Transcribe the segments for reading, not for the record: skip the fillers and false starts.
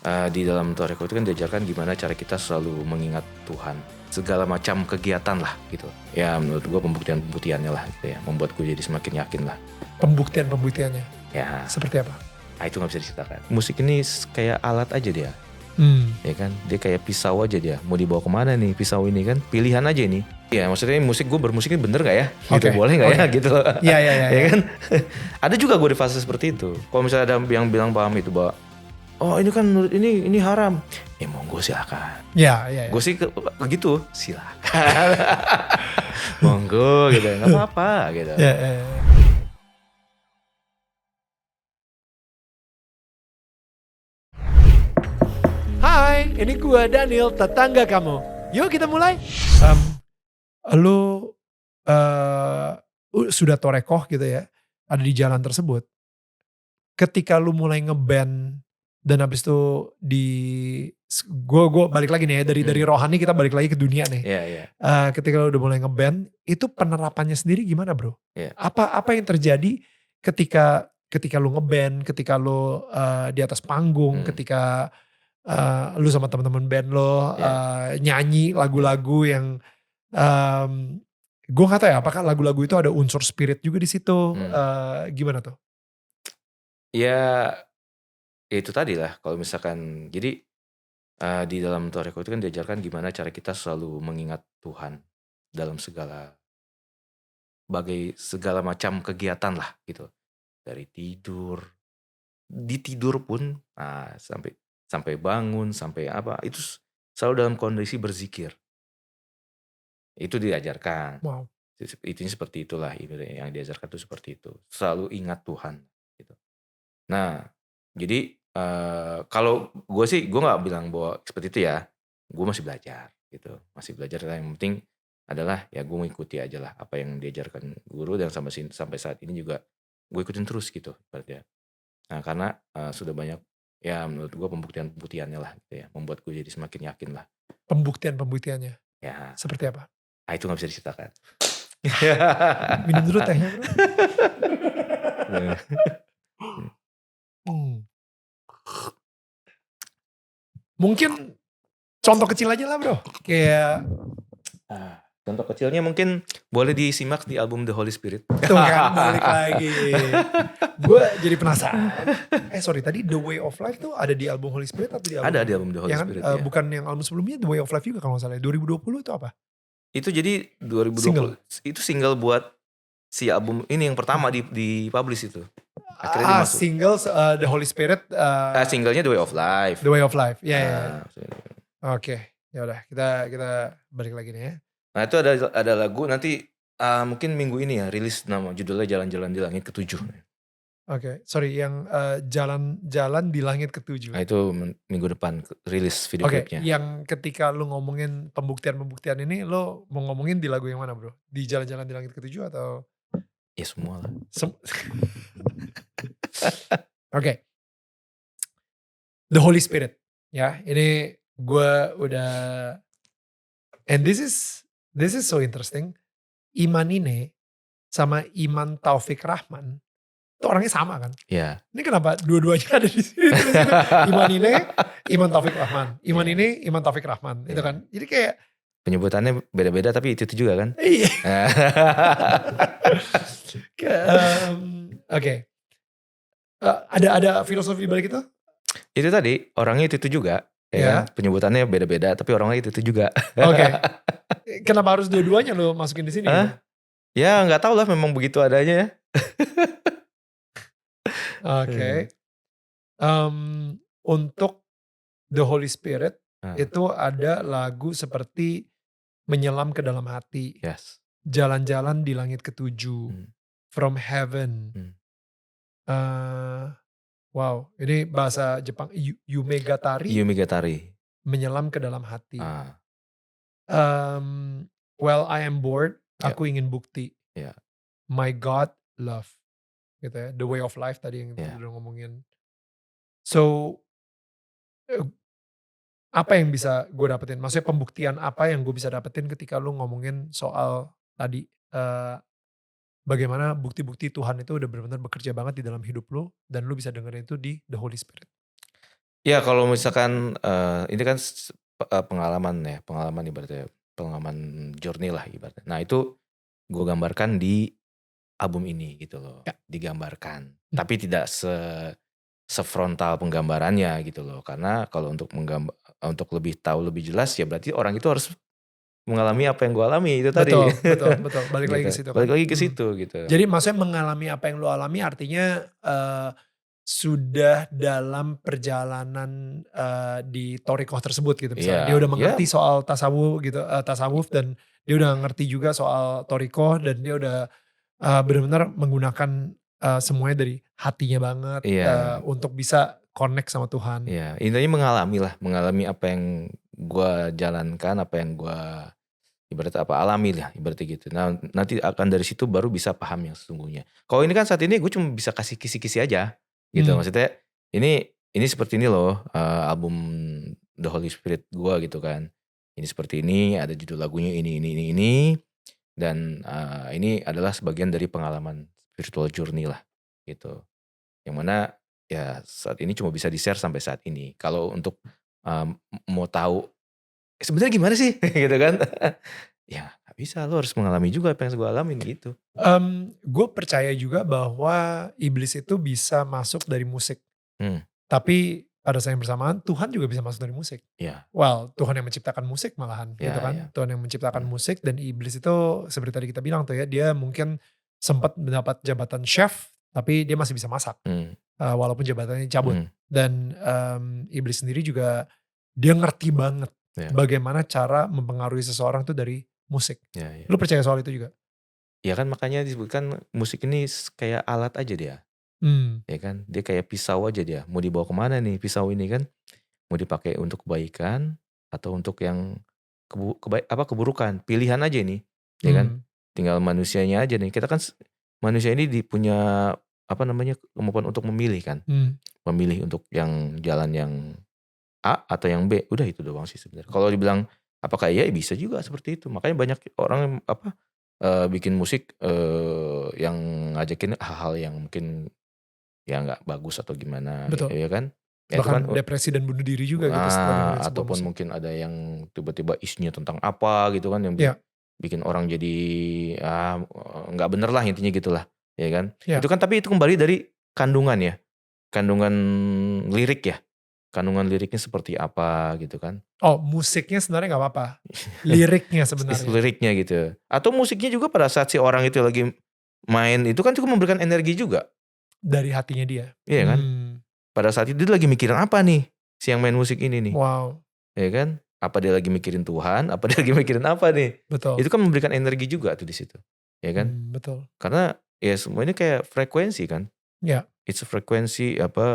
Di dalam Toreko itu kan diajarkan gimana cara kita selalu mengingat Tuhan. Segala macam kegiatan lah gitu. Ya menurut gue pembuktiannya lah gitu ya. Membuat gue jadi semakin yakin lah. Pembuktiannya Ya, seperti apa? itu gak bisa diceritakan. Musik ini kayak alat aja dia. Ya kan, dia kayak pisau aja dia. Mau dibawa kemana nih pisau ini kan? Pilihan aja ini. Ya maksudnya musik, gue bermusik ini bener gak ya? Gitu, boleh gak ya gitu. Iya. Ya kan? Ada juga gue di fase seperti itu. Kalau misalnya ada yang bilang paham itu bahwa oh ini kan menurut ini haram. Ya monggo silakan. Iya. Gue sih gitu, silakan. Monggo gitu, gak apa-apa gitu. Ya. Hai, ini gua Daniel, tetangga kamu. Yuk kita mulai. Lu sudah torekoh gitu ya, ada di jalan tersebut. Ketika lu mulai ngeband dan habis itu gue balik lagi nih ya dari rohani kita balik lagi ke dunia nih. Iya. Ketika lu udah mulai ngeband, itu penerapannya sendiri gimana bro? Iya. Apa yang terjadi ketika lu ngeband, ketika lu di atas panggung, ketika lu sama teman-teman band lo nyanyi lagu-lagu yang gue nggak tahu ya apakah lagu-lagu itu ada unsur spirit juga di situ. Gimana tuh? Ya itu tadi lah kalau misalkan jadi di dalam Toreko itu kan diajarkan gimana cara kita selalu mengingat Tuhan dalam segala macam kegiatan lah gitu. Dari tidur, di tidur pun sampai bangun, sampai apa itu selalu dalam kondisi berzikir. Itu diajarkan. Wow. Itu seperti itulah yang diajarkan itu seperti itu. Selalu ingat Tuhan gitu. Nah, jadi kalau gue sih gue nggak bilang bahwa seperti itu ya. Gue masih belajar gitu. Masih belajar, yang penting adalah ya gue mengikuti aja lah apa yang diajarkan guru, dan sampai saat ini juga gue ikutin terus gitu berarti ya. Nah, karena sudah banyak ya menurut gue pembuktiannya lah gitu ya. Membuat gue jadi semakin yakin lah. Pembuktiannya Ya, seperti apa? itu gak bisa diceritakan. Minum dulu tehnya bro. Mungkin contoh kecil aja lah bro. Kayak contoh kecilnya mungkin boleh disimak di album The Holy Spirit. Tuh kan balik lagi. Gue jadi penasaran. Sorry tadi The Way of Life tuh ada di album Holy Spirit atau di album? Ada di album The Holy Spirit ya. Bukan yang album sebelumnya The Way of Life juga kalau gak salah. 2020 itu apa? Itu jadi 2020 Single. Itu single buat si album ini yang pertama di publish itu. Akhirnya dimasuk. Singles The Holy Spirit. Singlenya The Way of Life. The Way of Life. Ya. Oke. Ya udah kita balik lagi nih ya. Nah itu ada lagu nanti mungkin minggu ini ya rilis, nama judulnya Jalan-Jalan di Langit Ketujuh. Oke, sorry yang jalan-jalan di langit ketujuh. Nah itu minggu depan rilis video klipnya. Yang ketika lu ngomongin pembuktian ini, lu mau ngomongin di lagu yang mana bro? Di jalan-jalan di langit ketujuh atau? Ya semua lah. Oke. The Holy Spirit. Ya, ini gue udah, and this is so interesting. Iman ini sama Iman Taufik Rahman itu orangnya sama kan? Iya. Ini kenapa dua-duanya ada di sini? Iman ini, Iman Taufik Rahman. Iman ini, Iman Taufik Rahman. Itu kan. Jadi kayak penyebutannya beda-beda tapi itu juga kan? Iya. Oke. Ada filosofi balik itu? Itu tadi orangnya itu juga. Ya. Kan? Penyebutannya beda-beda tapi orangnya itu juga. Oke. Kenapa harus dua-duanya lo masukin di sini? Gitu? Ya nggak tahu lah, memang begitu adanya ya. Oke. Untuk The Holy Spirit itu ada lagu seperti Menyelam ke Dalam Hati. Yes. Jalan-jalan di Langit Ketujuh. From Heaven. Wow, ini bahasa Jepang. Yumegatari. Menyelam ke Dalam Hati. While I am bored, aku ingin bukti. My God, love. Gitu ya. The Way of Life tadi yang kita udah ngomongin. So, apa yang bisa gue dapetin? Maksudnya pembuktian apa yang gue bisa dapetin ketika lu ngomongin soal tadi. Bagaimana bukti-bukti Tuhan itu udah benar-benar bekerja banget di dalam hidup lu. Dan lu bisa dengerin itu di The Holy Spirit. Ya kalau misalkan, ini kan pengalaman ya, pengalaman ibaratnya, pengalaman journey lah ibaratnya. Nah itu gue gambarkan di album ini gitu loh, Ya. digambarkan. Hmm. Tapi tidak sefrontal penggambarannya gitu loh. Karena kalau untuk lebih tahu lebih jelas ya berarti orang itu harus mengalami apa yang gue alami itu tadi. Betul, betul, betul. Balik lagi Gitu. ke situ Balik kan. lagi ke situ gitu. Jadi maksudnya mengalami apa yang lu alami artinya sudah dalam perjalanan di thoriqoh tersebut gitu misalnya. Dia Iya, udah ya, mengerti soal tasawuf gitu, tasawuf dan dia udah ngerti juga soal thoriqoh dan dia udah benar-benar menggunakan semuanya dari hatinya banget iya, untuk bisa connect sama Tuhan. iya. Intinya mengalami lah, mengalami apa yang gue jalankan, apa yang gue ibaratnya apa alami lah ibaratnya gitu. Nah nanti akan dari situ baru bisa paham yang sesungguhnya. Kalau ini kan saat ini gue cuma bisa kasih kisi-kisi aja gitu. Hmm, Maksudnya ini seperti ini loh, album The Holy Spirit gue gitu kan. Ini seperti ini, ada judul lagunya ini, dan ini adalah sebagian dari pengalaman spiritual journey lah gitu. Yang mana ya saat ini cuma bisa di-share sampai saat ini. Kalau untuk mau tahu sebenarnya gimana sih gitu kan? Ya nggak bisa, lo harus mengalami juga apa yang gue alamin gitu. gue percaya juga bahwa iblis itu bisa masuk dari musik. Hmm, Tapi pada saat yang bersamaan Tuhan juga bisa masuk dari musik. ya, Well, Tuhan yang menciptakan musik malahan gitu ya, kan. ya. Tuhan yang menciptakan Hmm, musik dan iblis itu seperti tadi kita bilang tuh ya, dia mungkin sempat mendapat jabatan chef, tapi dia masih bisa masak. hmm, Walaupun jabatannya dicabut. hmm, Dan iblis sendiri juga dia ngerti banget ya, bagaimana cara mempengaruhi seseorang tuh dari musik. ya, ya. Lu percaya soal itu juga? Ya kan makanya disebutkan musik ini kayak alat aja dia, Hmm, ya kan? Dia kayak pisau aja dia. Mau dibawa kemana nih pisau ini kan? Mau dipakai untuk kebaikan atau untuk yang keburukan? Pilihan aja ini, ya kan? hmm, Tinggal manusianya aja nih. Kita kan manusia ini punya apa namanya kemampuan untuk memilih kan? hmm, Memilih untuk yang jalan yang A atau yang B, udah itu doang sih sebenarnya. Kalau dibilang apakah iya, bisa juga seperti itu. Makanya banyak orang yang bikin musik, yang ngajakin hal-hal yang mungkin ya nggak bagus atau gimana, betul. ya kan. Ya itu kan Bahkan depresi dan bunuh diri juga gitu setelah dengerin sebuah ataupun musik. mungkin ada yang tiba-tiba isinya tentang apa gitu kan yang Ya, bikin orang jadi, nggak bener lah intinya gitulah, ya kan. ya. Itu kan tapi itu kembali dari kandungan ya, kandungan lirik ya. Kandungan liriknya seperti apa gitu kan. Oh, musiknya sebenarnya nggak apa-apa. Liriknya sebenarnya, Liriknya gitu. Atau musiknya juga pada saat si orang itu lagi main itu kan cukup memberikan energi juga, dari hatinya dia. iya kan? Pada saat itu dia lagi mikirin apa nih, si yang main musik ini nih, Wow, ya kan? Apa dia lagi mikirin Tuhan, apa dia lagi mikirin apa nih? betul. Itu kan memberikan energi juga tuh di situ, ya kan? Betul. Karena ya semua ini kayak frekuensi kan. Ya, It's a frekuensi apa,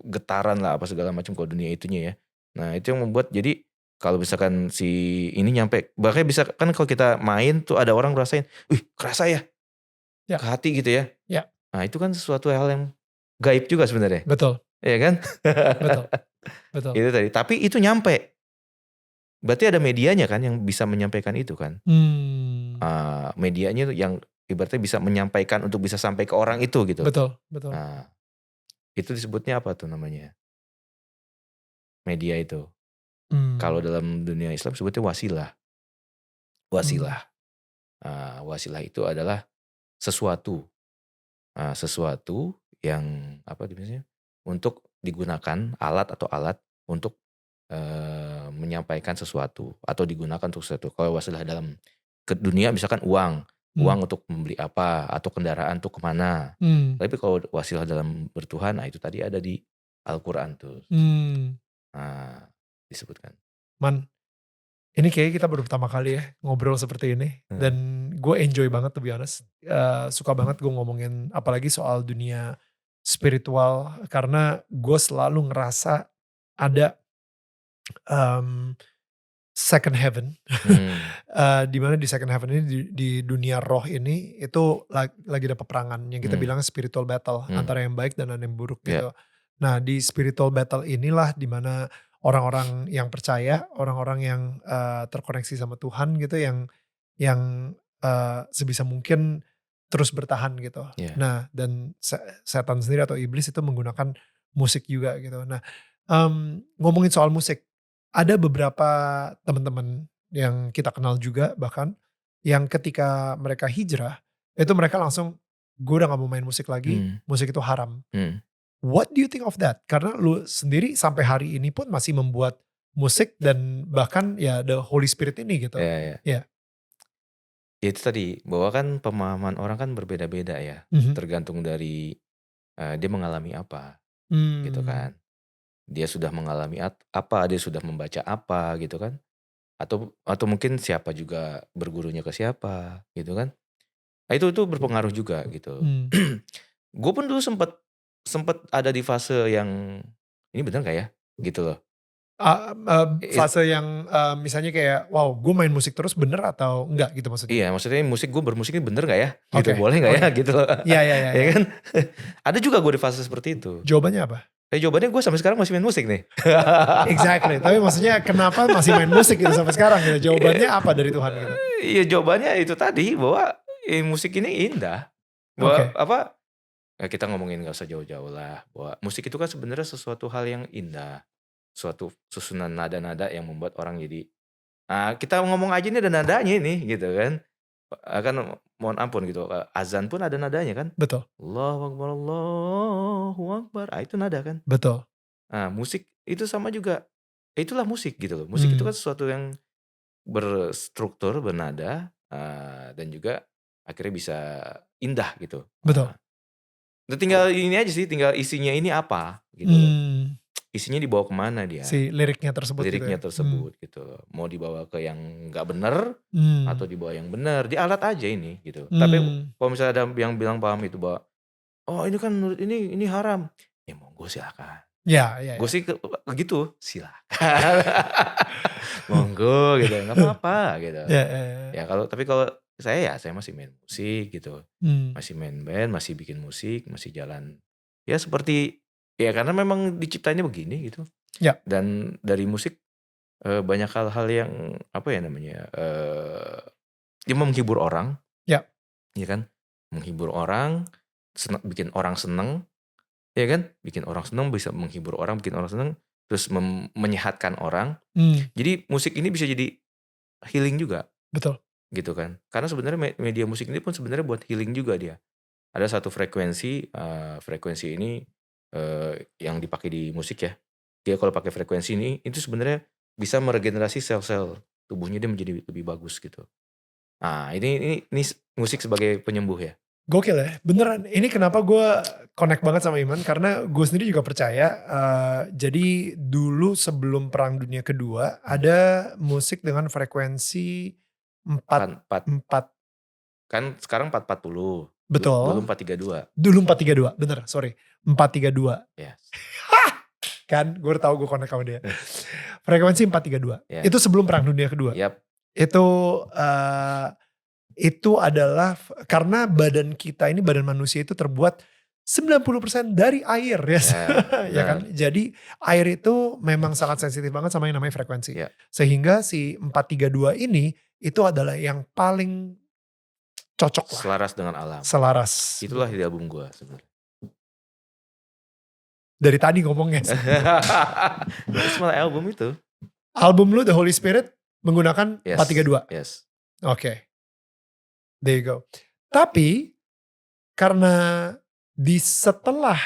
getaran lah apa segala macam kalau dunia itunya ya. Nah itu yang membuat jadi kalau misalkan si ini nyampe bahkan bisa kan kalau kita main tuh ada orang ngerasain, "Wih kerasa ya ya, ke hati gitu ya." ya, Nah itu kan sesuatu hal yang gaib juga sebenarnya, betul, iya kan? betul, betul. Itu tadi, tapi itu nyampe, berarti ada medianya kan yang bisa menyampaikan itu kan. Mmm, Medianya tuh yang ibaratnya bisa menyampaikan untuk bisa sampai ke orang itu gitu. betul, betul. Nah itu disebutnya apa tuh namanya, media itu. Kalau Mmm, dalam dunia Islam sebutnya wasilah. mmm, Wasilah. Wasilah itu adalah sesuatu, sesuatu yang apa biasanya, untuk digunakan alat untuk, menyampaikan sesuatu atau digunakan untuk sesuatu. Kalau wasilah dalam ke dunia misalkan uang, mmm, uang untuk membeli apa atau kendaraan untuk kemana. mmm, Tapi kalau wasilah dalam bertuhan, nah itu tadi ada di Al-Quran tuh. mmm. Nah, disebutkan. Man, ini kayaknya kita baru pertama kali ya ngobrol seperti ini Heeh. dan gue enjoy banget to be honest. Suka banget gue ngomongin apalagi soal dunia spiritual karena gue selalu ngerasa ada, mmm, second heaven. Hmm, Di mana di second heaven ini di dunia roh ini itu lagi ada peperangan yang kita hmm, bilang spiritual battle hmm, antara yang baik dan yang buruk ya, gitu. Nah di spiritual battle inilah di mana orang-orang yang percaya, orang-orang yang, terkoneksi sama Tuhan gitu yang, sebisa mungkin terus bertahan gitu. ya, Nah dan setan sendiri atau iblis itu menggunakan musik juga gitu. Nah, ngomongin soal musik, ada beberapa teman-teman yang kita kenal juga bahkan, yang ketika mereka hijrah, itu mereka langsung, "Gue udah gak mau main musik lagi, Hmm, musik itu haram." hmm. What do you think of that? Karena lu sendiri sampai hari ini pun masih membuat musik dan bahkan ya the Holy Spirit ini gitu. Ya, ya. Ya. Ya itu tadi, bahwa kan pemahaman orang kan berbeda-beda ya, Mhm. tergantung dari dia mengalami apa, gitu Mmm, kan. Dia sudah mengalami apa, dia sudah membaca apa gitu kan. Atau mungkin siapa juga bergurunya ke siapa gitu kan. Nah itu berpengaruh juga gitu. mmm. Gue pun dulu sempet sempet ada di fase yang, "Ini bener nggak ya?" Gitu loh. Is Fase yang, misalnya kayak, wow gue main musik terus bener atau enggak gitu maksudnya? iya maksudnya gue bermusik ini bener nggak ya? Gitu, Oke boleh nggak ya? oke. Gitu loh. Iya iya iya Ya iya. kan? Ada juga gue di fase seperti itu. Jawabannya apa? Jawabannya gue sampai sekarang masih main musik nih. Exactly, tapi maksudnya kenapa masih main musik gitu sampai sekarang gitu? Jawabannya apa dari Tuhan gitu? Iya jawabannya itu tadi bahwa, musik ini indah. Bahwa Oke, apa, kita ngomongin nggak usah jauh-jauh lah, bahwa musik itu kan sebenarnya sesuatu hal yang indah, suatu susunan nada-nada yang membuat orang jadi, kita ngomong aja ini ada nadanya ini gitu kan. Kan mohon ampun gitu, azan pun ada nadanya kan. betul Allahu Akbar, itu nada kan. betul. Musik itu sama juga, itulah musik gitu loh. Musik itu kan Mmm, sesuatu yang berstruktur, bernada, dan juga akhirnya bisa indah gitu. betul. Udah tinggal ini aja sih, tinggal isinya ini apa gitu loh. Mmm, Isinya dibawa kemana dia, si liriknya tersebut gitu ya? liriknya tersebut gitu loh. Mau dibawa ke yang nggak bener atau Mmm, dibawa yang bener, di alat aja ini gitu. Tapi mmm. kalau misalnya ada yang bilang paham itu bahwa, "Oh ini kan menurut ini haram." Ya monggo silakan. Ya ya Gue ya. sih gitu, silakan. Monggo gitu, nggak apa-apa gitu. Ya ya ya. Ya kalau saya ya saya masih main musik gitu, Mmm, masih main band, masih bikin musik, masih jalan. Ya seperti ya karena memang diciptainnya begini gitu. ya Dan dari musik, banyak hal-hal yang apa ya namanya, dia menghibur orang, ya, ya kan. Menghibur orang, bikin orang seneng, ya kan. Bikin orang seneng, bisa menghibur orang, bikin orang seneng, terus menyehatkan orang. mmm, Jadi musik ini bisa jadi healing juga. betul. Gitu kan. Karena sebenarnya media musik ini pun sebenarnya buat healing juga dia. Ada satu frekuensi, frekuensi ini, yang dipakai di musik ya. Dia kalau pakai frekuensi ini, itu sebenarnya bisa meregenerasi sel-sel tubuhnya dia menjadi lebih bagus gitu. Ini musik sebagai penyembuh ya. Gokil ya, beneran. Ini kenapa gue connect banget sama Iman, karena gue sendiri juga percaya, jadi dulu sebelum Perang Dunia Kedua, Hmm. ada musik dengan frekuensi empat Kan 4 empat kan sekarang 440, dulu betul, 432. dulu 432 bener, sorry, 432 Yes. kan, gue udah tahu gue connect sama dia. Frekuensi 432 Ya. itu sebelum Perang Dunia Kedua. Yap. Itu, itu adalah karena badan kita ini, badan manusia itu terbuat 90% dari air ya, Ya, ya kan. benar. Jadi air itu memang sangat sensitif banget sama yang namanya frekuensi. Ya, Sehingga si 432 ini, itu adalah yang paling cocok lah, selaras dengan alam. selaras, Itulah betul. di album gua sebenarnya. Dari tadi ngomongnya. Itu semua album itu. Album lu The Holy Spirit menggunakan Yes, 432? yes. Oke, there you go. Tapi karena di setelah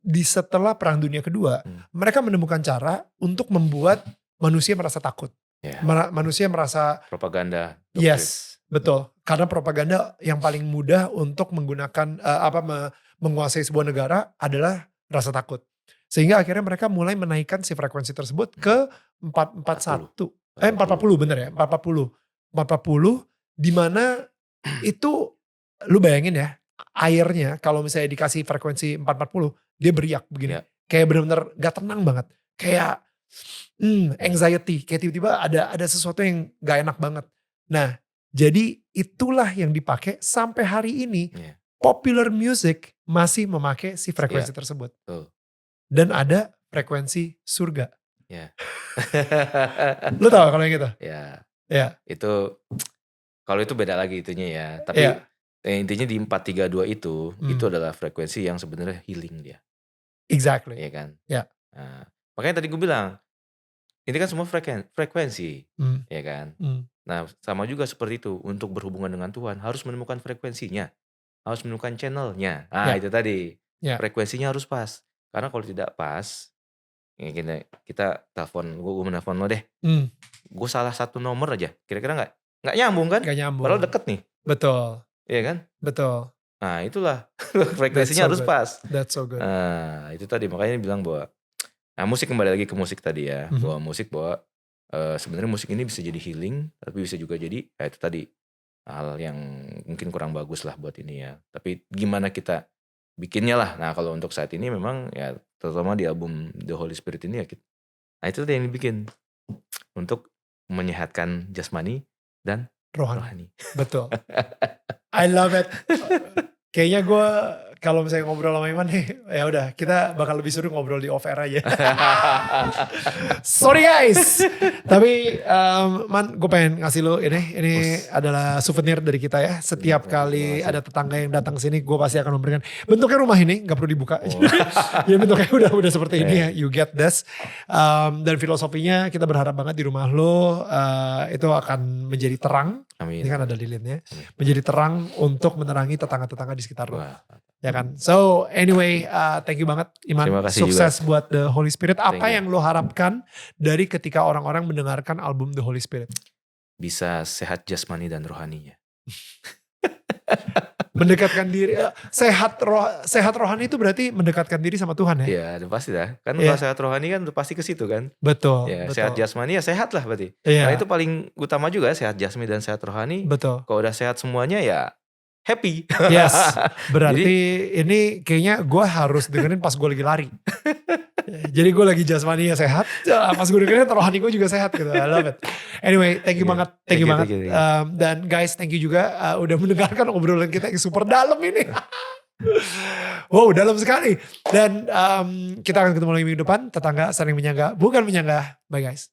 di setelah Perang Dunia Kedua, Hmm. mereka menemukan cara untuk membuat manusia merasa takut. Ya, Manusia merasa, propaganda, doktrin. yes, betul. Karena propaganda yang paling mudah untuk menggunakan, menguasai sebuah negara adalah rasa takut. Sehingga akhirnya mereka mulai menaikkan si frekuensi tersebut ke 40, 441, 440. 440 bener ya, 440. 440 di mana itu, lu bayangin ya, airnya kalau misalnya dikasih frekuensi 440, dia beriak begini. Ya, Kayak bener-bener gak tenang banget. Kayak, anxiety, kayak tiba-tiba ada sesuatu yang gak enak banget. Nah, jadi itulah yang dipakai sampai hari ini, ya, popular music masih memakai si ya, frekuensi tersebut. betul. Dan ada frekuensi surga. Ya. Lu tahu kalau yang itu? Ya, Ya, itu kalau itu beda lagi itunya ya. Tapi ya, intinya di 432 itu mmm, adalah frekuensi yang sebenarnya healing dia. Exactly. ya kan? Ya. Nah, makanya tadi gue bilang, ini kan semua frekuensi, Hmm. ya kan? Hmm. Nah, sama juga seperti itu, untuk berhubungan dengan Tuhan harus menemukan frekuensinya, harus menemukan channelnya. Nah, Ya. itu tadi, Ya. frekuensinya harus pas. Karena kalau tidak pas, ya kita telepon, gue menelpon lo deh, Hmm. gue salah satu nomor aja, kira-kira nggak nyambung kan? Gak nyambung. Padahal deket nih, Betul. iya kan? Betul. Nah, itulah That's frekuensinya so harus good. pas. That's so good. Nah, itu tadi makanya bilang bahwa, nah musik, kembali lagi ke musik tadi ya, bahwa musik, bahwa sebenarnya musik ini bisa jadi healing, tapi bisa juga jadi ya itu tadi, hal yang mungkin kurang bagus lah buat ini ya. Tapi gimana kita bikinnya lah. Nah, kalau untuk saat ini memang ya, terutama di album The Holy Spirit ini ya, nah itu tadi yang dibikin untuk menyehatkan jasmani dan rohani. Betul. I love it. Kayaknya gue kalau misalnya ngobrol sama Iman nih, ya udah kita bakal lebih seru ngobrol di off air aja. Sorry guys. Tapi Man, gue pengen ngasih lo ini adalah souvenir dari kita ya. Setiap kali ada tetangga yang datang sini, gue pasti akan memberikan. Bentuknya rumah ini nggak perlu dibuka. Ya bentuknya udah seperti ini ya. You get this. Dan filosofinya kita berharap banget di rumah lo itu akan menjadi terang. Amin. Ini kan ada lilinnya. Menjadi terang untuk menerangi tetangga-tetangga di sekitar lo. Wah. Ya kan. So anyway, thank you banget Iman. Terima kasih Sukses juga buat The Holy Spirit. Apa Thank you. yang lo harapkan dari ketika orang-orang mendengarkan album The Holy Spirit? Bisa sehat jasmani dan rohaninya. Mendekatkan diri, sehat rohani itu berarti mendekatkan diri sama Tuhan ya? Iya, udah pasti dah. Kan Iya. kalau sehat rohani kan udah pasti ke situ kan. Betul. Ya, betul. sehat jasmani ya sehat lah berarti. Iya. Karena itu paling utama juga, sehat jasmani dan sehat rohani. Betul. Kalau udah sehat semuanya ya happy. Yes. Berarti ini kayaknya gue harus dengerin pas gue lagi lari. Jadi gue lagi jasmaninya sehat, pas gue dengerin rohani gue juga sehat gitu. I love it. Anyway, thank you banget. Thank you banget. Dan guys, thank you juga udah mendengarkan obrolan kita yang super dalam ini. Wow, dalam sekali. Dan kita akan ketemu lagi minggu depan. Tetangga saling menyangga, bukan menyangga. Bye guys.